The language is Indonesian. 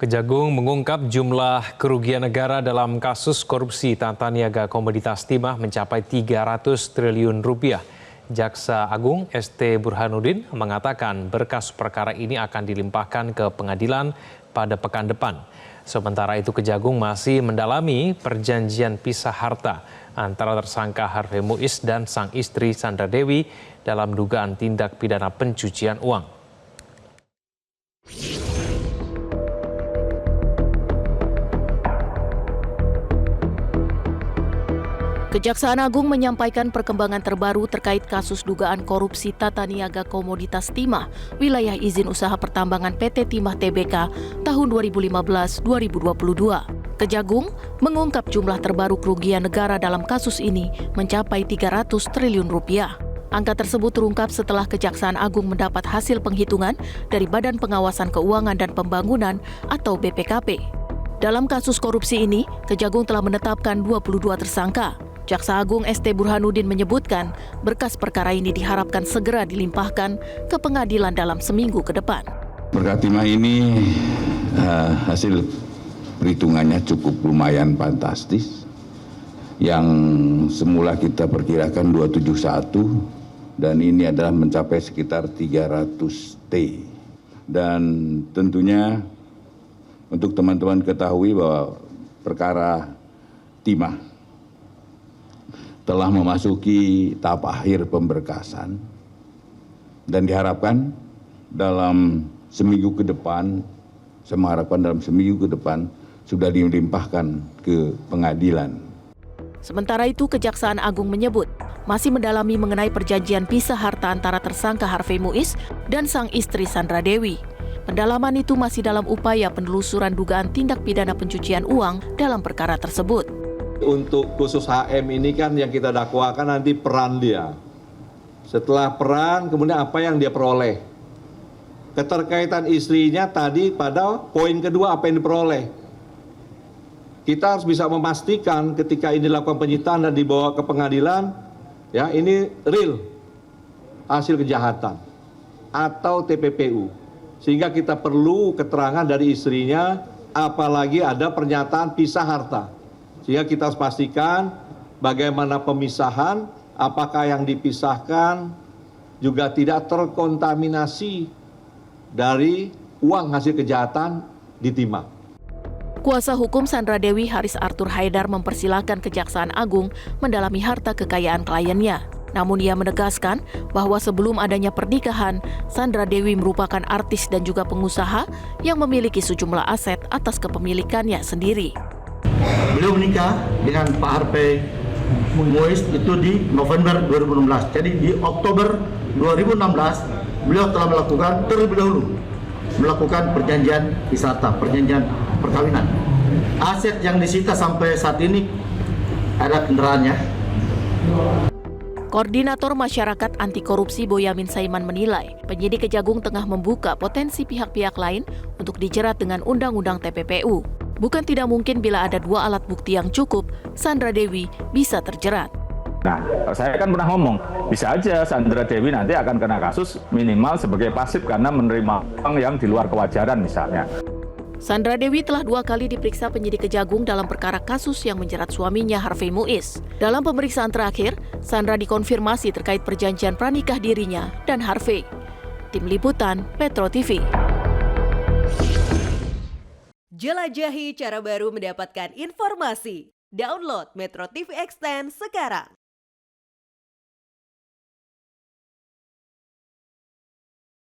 Kejagung mengungkap jumlah kerugian negara dalam kasus korupsi tata niaga komoditas timah mencapai 300 triliun rupiah. Jaksa Agung ST Burhanuddin mengatakan berkas perkara ini akan dilimpahkan ke pengadilan pada pekan depan. Sementara itu Kejagung masih mendalami perjanjian pisah harta antara tersangka Harvey Muiz dan sang istri Sandra Dewi dalam dugaan tindak pidana pencucian uang. Kejaksaan Agung menyampaikan perkembangan terbaru terkait kasus dugaan korupsi tata niaga komoditas timah wilayah izin usaha pertambangan PT Timah Tbk tahun 2015-2022. Kejagung mengungkap jumlah terbaru kerugian negara dalam kasus ini mencapai 300 triliun rupiah. Angka tersebut terungkap setelah Kejaksaan Agung mendapat hasil penghitungan dari Badan Pengawasan Keuangan dan Pembangunan atau BPKP. Dalam kasus korupsi ini, Kejagung telah menetapkan 22 tersangka. Jaksa Agung ST Burhanuddin menyebutkan berkas perkara ini diharapkan segera dilimpahkan ke pengadilan dalam seminggu ke depan. Perkara timah ini hasil perhitungannya cukup lumayan fantastis. Yang semula kita perkirakan 271 dan ini adalah mencapai sekitar 300 T. Dan tentunya untuk teman-teman ketahui bahwa perkara timah telah memasuki tahap akhir pemberkasan dan diharapkan dalam seminggu ke depan, saya mengharapkan dalam seminggu ke depan sudah dilimpahkan ke pengadilan. Sementara itu Kejaksaan Agung menyebut masih mendalami mengenai perjanjian pisah harta antara tersangka Harvey Muiz dan sang istri Sandra Dewi. Pendalaman itu masih dalam upaya penelusuran dugaan tindak pidana pencucian uang dalam perkara tersebut. Untuk khusus HM ini kan yang kita dakwakan nanti peran dia. Setelah peran, kemudian apa yang dia peroleh. Keterkaitan istrinya tadi pada poin kedua apa yang diperoleh. Kita harus bisa memastikan ketika ini dilakukan penyitaan dan dibawa ke pengadilan, ya ini real hasil kejahatan atau TPPU. Sehingga kita perlu keterangan dari istrinya, apalagi ada pernyataan pisah harta. Sehingga kita harus pastikan bagaimana pemisahan, apakah yang dipisahkan juga tidak terkontaminasi dari uang hasil kejahatan di timah. Kuasa hukum Sandra Dewi Haris Arthur Haidar mempersilahkan Kejaksaan Agung mendalami harta kekayaan kliennya. Namun ia menegaskan bahwa sebelum adanya pernikahan, Sandra Dewi merupakan artis dan juga pengusaha yang memiliki sejumlah aset atas kepemilikannya sendiri. Beliau menikah dengan Pak Harvey Muiz itu di November 2016. Jadi di Oktober 2016 beliau telah terlebih dahulu melakukan perjanjian wisata, perjanjian perkawinan. Aset yang disita sampai saat ini ada kendaraannya. Koordinator Masyarakat Anti Korupsi Boyamin Saiman menilai penyidik Kejagung tengah membuka potensi pihak-pihak lain untuk dijerat dengan Undang-Undang TPPU. Bukan tidak mungkin bila ada dua alat bukti yang cukup, Sandra Dewi bisa terjerat. Nah, saya kan pernah ngomong, bisa aja Sandra Dewi nanti akan kena kasus minimal sebagai pasif karena menerima uang yang di luar kewajaran misalnya. Sandra Dewi telah 2 kali diperiksa penyidik Kejagung dalam perkara kasus yang menjerat suaminya Harvey Muiz. Dalam pemeriksaan terakhir, Sandra dikonfirmasi terkait perjanjian pranikah dirinya dan Harvey. Tim Liputan, Metro TV. Jelajahi cara baru mendapatkan informasi. Download Metro TV Extend sekarang.